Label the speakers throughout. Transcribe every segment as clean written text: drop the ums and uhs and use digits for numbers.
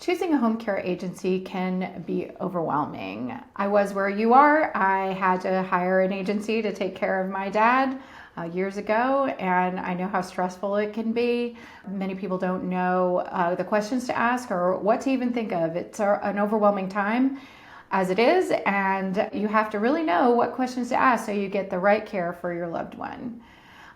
Speaker 1: Choosing a home care agency can be overwhelming. I was where you are. I had to hire an agency to take care of my dad years ago, and I know how stressful it can be. Many people don't know the questions to ask or what to even think of. It's an overwhelming time as it is, and you have to really know what questions to ask so you get the right care for your loved one.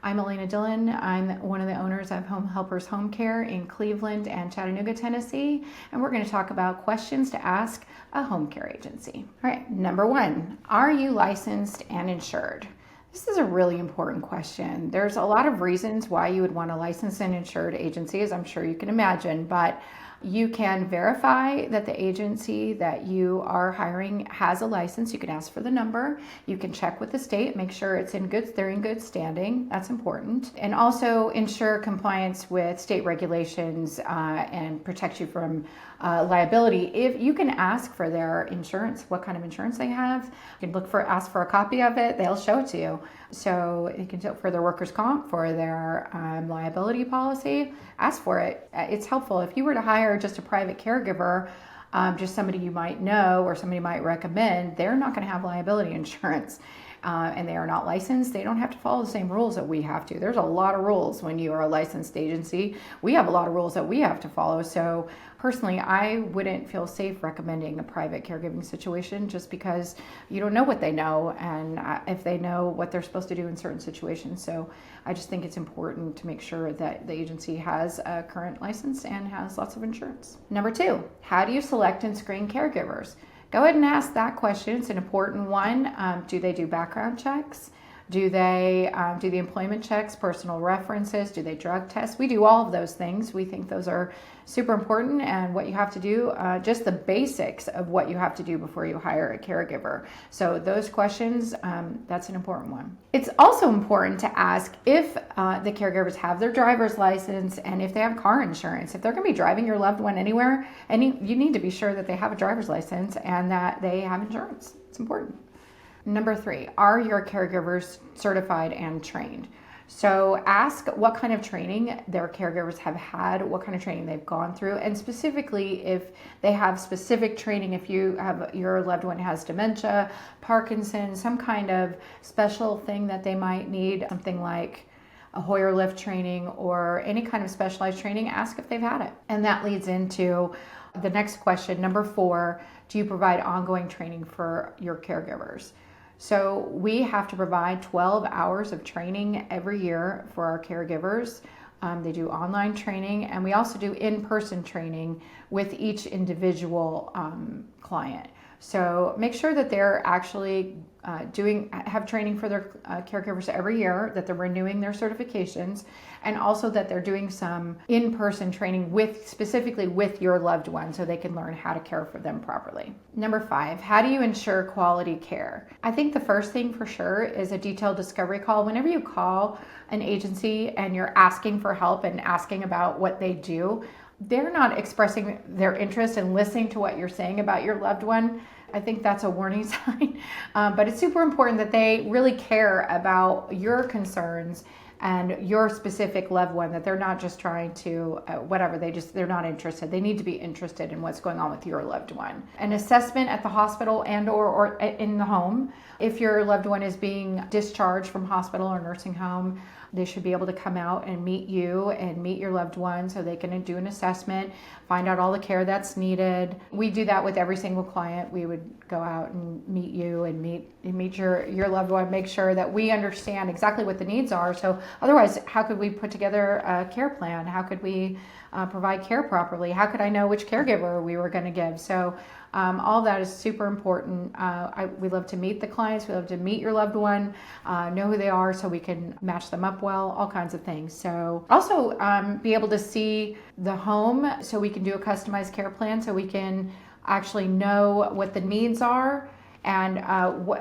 Speaker 1: I'm Elena Dillon. I'm one of the owners of Home Helpers Home Care in Cleveland and Chattanooga, Tennessee, and we're going to talk about questions to ask a home care agency. All right, number one, are you licensed and insured? This is a really important question. There's a lot of reasons why you would want a licensed and insured agency, as I'm sure you can imagine, but you can verify that the agency that you are hiring has a license. You can ask for the number. You can check with the state, make sure they're in good standing. That's important. And also ensure compliance with state regulations and protect you from liability. If you can ask for their insurance, what kind of insurance they have, you can ask for a copy of it. They'll show it to you. So you can for their workers' comp, for their liability policy, ask for it. It's helpful. If you were to hire just a private caregiver, just somebody you might know or somebody might recommend, they're not going to have liability insurance. And they are not licensed. They don't have to follow the same rules that we have to. There's a lot of rules when you are a licensed agency. We have a lot of rules that we have to follow. So personally, I wouldn't feel safe recommending a private caregiving situation just because you don't know what they know and if they know what they're supposed to do in certain situations. So I just think it's important to make sure that the agency has a current license and has lots of insurance. Number two, how do you select and screen caregivers? Go ahead and ask that question. It's an important one. Do they do background checks? Do they do the employment checks, personal references? Do they drug test? We do all of those things. We think those are super important, and what you have to do, just the basics of what you have to do before you hire a caregiver. So those questions, that's an important one. It's also important to ask if the caregivers have their driver's license and if they have car insurance. If they're going to be driving your loved one anywhere, you need to be sure that they have a driver's license and that they have insurance. It's important. Number three, are your caregivers certified and trained? So ask what kind of training their caregivers have had, what kind of training they've gone through, and specifically if they have specific training, if your loved one has dementia, Parkinson's, some kind of special thing that they might need, something like a Hoyer lift training or any kind of specialized training, ask if they've had it. And that leads into the next question, number four, do you provide ongoing training for your caregivers? So we have to provide 12 hours of training every year for our caregivers. They do online training, and we also do in-person training with each individual client. So make sure that they're actually have training for their caregivers every year, that they're renewing their certifications, and also that they're doing some in-person training specifically with your loved one so they can learn how to care for them properly. Number five, how do you ensure quality care? I think the first thing for sure is a detailed discovery call. Whenever you call an agency and you're asking for help and asking about what they do, they're not expressing their interest in listening to what you're saying about your loved one. I think that's a warning sign. But it's super important that they really care about your concerns and your specific loved one, that they're not just trying to, they're not interested. They need to be interested in what's going on with your loved one. An assessment at the hospital and or in the home. If your loved one is being discharged from hospital or nursing home, they should be able to come out and meet you and meet your loved one so they can do an assessment, find out all the care that's needed. We do that with every single client. We would go out and meet you and meet your loved one, make sure that we understand exactly what the needs are. So otherwise, how could we put together a care plan? How could we provide care properly? How could I know which caregiver we were going to give? So all of that is super important. We love to meet the clients. We love to meet your loved one, know who they are so we can match them up well, all kinds of things. So also be able to see the home so we can do a customized care plan so we can actually know what the needs are and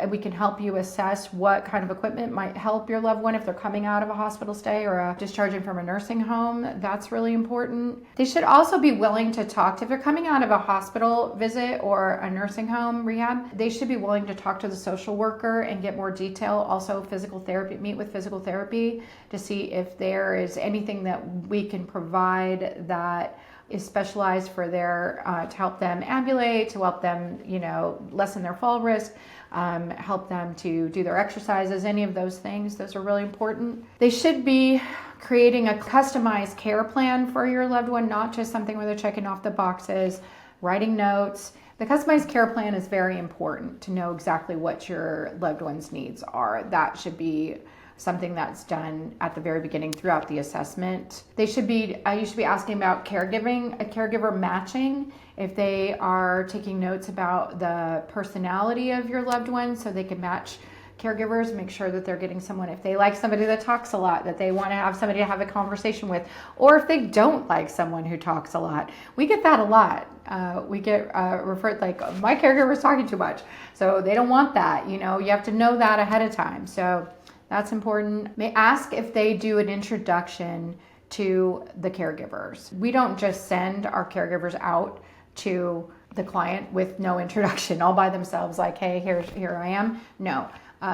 Speaker 1: we can help you assess what kind of equipment might help your loved one if they're coming out of a hospital stay or discharging from a nursing home. That's really important. They should also be willing to talk if they're coming out of a hospital visit or a nursing home rehab. They should be willing to talk to the social worker and get more detail. Also physical therapy, meet with physical therapy to see if there is anything that we can provide that is specialized for their to help them ambulate, to help them, lessen their fall risk, help them to do their exercises, any of those things. Those are really important. They should be creating a customized care plan for your loved one, not just something where they're checking off the boxes, writing notes. The customized care plan is very important to know exactly what your loved one's needs are. That should be something that's done at the very beginning throughout the assessment. You should be asking about caregiver matching, if they are taking notes about the personality of your loved one so they can match caregivers, make sure that they're getting someone, if they like somebody that talks a lot, that they want to have somebody to have a conversation with, or if they don't like someone who talks a lot. We get that a lot. We get referred like, my caregiver's talking too much. So they don't want that. You have to know that ahead of time. So that's important. May ask if they do an introduction to the caregivers. We don't just send our caregivers out to the client with no introduction all by themselves, like, hey, here I am. No.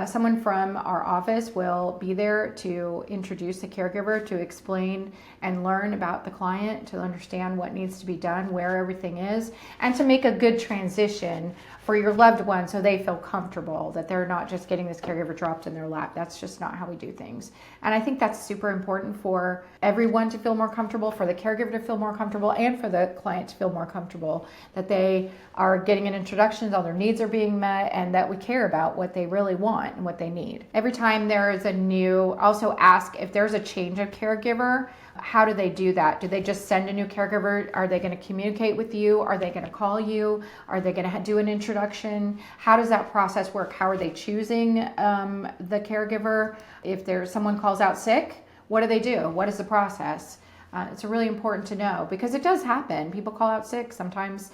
Speaker 1: Someone from our office will be there to introduce the caregiver, to explain and learn about the client, to understand what needs to be done, where everything is, and to make a good transition for your loved one so they feel comfortable, that they're not just getting this caregiver dropped in their lap. That's just not how we do things. And I think that's super important for everyone to feel more comfortable, for the caregiver to feel more comfortable, and for the client to feel more comfortable, that they are getting an introduction, all their needs are being met, and that we care about what they really want and what they need. Every time there is also ask if there's a change of caregiver. How do they do that? Do they just send a new caregiver? Are they going to communicate with you? Are they going to call you? Are they going to do an introduction? How does that process work? How are they choosing the caregiver? If someone calls out sick, what do they do? What is the process? It's really important to know, because it does happen. People call out sick. Sometimes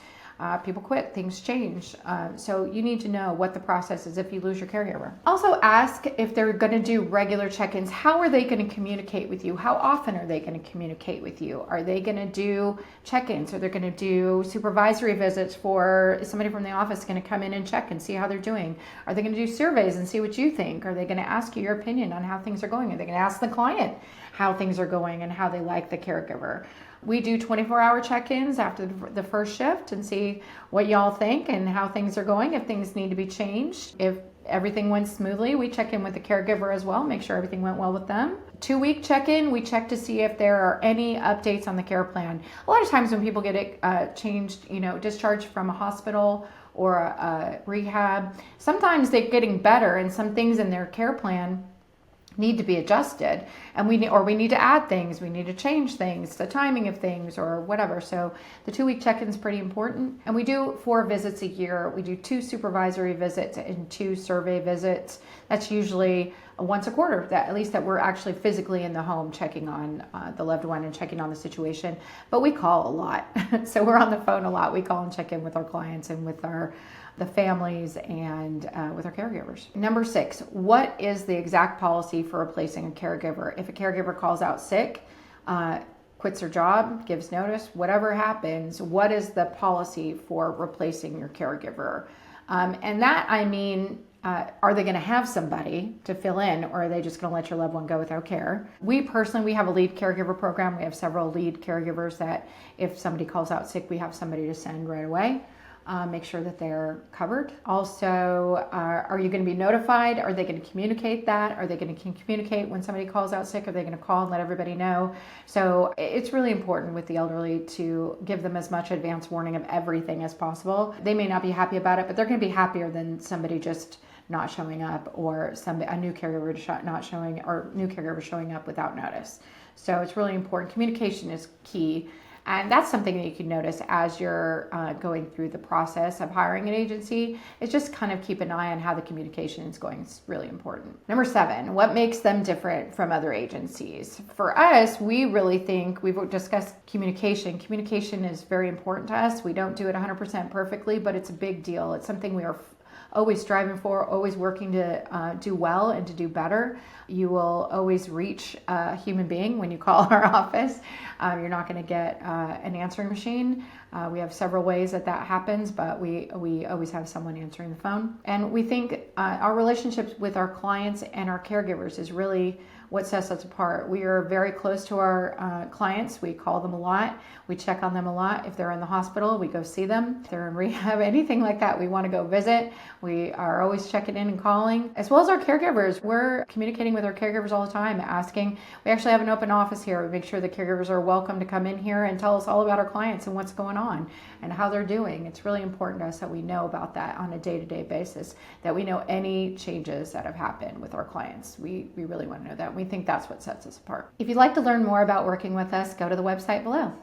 Speaker 1: people quit, things change. So you need to know what the process is if you lose your caregiver. Also ask if they're going to do regular check-ins. How are they going to communicate with you? How often are they going to communicate with you? Are they going to do check-ins? Are they going to do supervisory visits for somebody from the office going to come in and check and see how they're doing? Are they going to do surveys and see what you think? Are they going to ask you your opinion on how things are going? Are they going to ask the client how things are going and how they like the caregiver? We do 24-hour check-ins after the first shift and see what y'all think and how things are going, if things need to be changed. If everything went smoothly, we check in with the caregiver as well, make sure everything went well with them. 2-week check-in, we check to see if there are any updates on the care plan. A lot of times when people get changed, discharged from a hospital or a rehab, sometimes they're getting better and some things in their care plan need to be adjusted, and we need to add things, we need to change things, the timing of things or whatever. So the 2-week check-in is pretty important. And we do 4 visits a year. We do 2 supervisory visits and 2 survey visits. That's usually once a quarter, that we're actually physically in the home checking on the loved one and checking on the situation. But we call a lot. So we're on the phone a lot. We call and check in with our clients and with the families and with our caregivers. Number 6, what is the exact policy for replacing a caregiver? If a caregiver calls out sick, quits their job, gives notice, whatever happens, what is the policy for replacing your caregiver? And that, are they going to have somebody to fill in, or are they just going to let your loved one go without care? We have a lead caregiver program. We have several lead caregivers that if somebody calls out sick, we have somebody to send right away. Make sure that they're covered. Also, are you going to be notified? Are they going to communicate that? Are they going to communicate when somebody calls out sick? Are they going to call and let everybody know? So it's really important with the elderly to give them as much advance warning of everything as possible. They may not be happy about it, but they're going to be happier than somebody just not showing up, or a new caregiver not showing, or new caregiver showing up without notice. So it's really important. Communication is key. And that's something that you can notice as you're going through the process of hiring an agency, is just kind of keep an eye on how the communication is going. It's really important. Number 7, what makes them different from other agencies? For us, we really think, we've discussed communication. Communication is very important to us. We don't do it 100% perfectly, but it's a big deal. It's something we are always striving for, always working to do well and to do better. You will always reach a human being when you call our office. You're not going to get an answering machine. We have several ways that happens, but we always have someone answering the phone. And we think our relationships with our clients and our caregivers is really what sets us apart. We are very close to our clients. We call them a lot. We check on them a lot. If they're in the hospital, we go see them. If they're in rehab, anything like that, we want to go visit. We are always checking in and calling, as well as our caregivers. We're communicating with our caregivers all the time, asking. We actually have an open office here. We make sure the caregivers are welcome to come in here and tell us all about our clients and what's going on and how they're doing. It's really important to us that we know about that on a day-to-day basis, that we know any changes that have happened with our clients. We really want to know that. We think that's what sets us apart. If you'd like to learn more about working with us, go to the website below.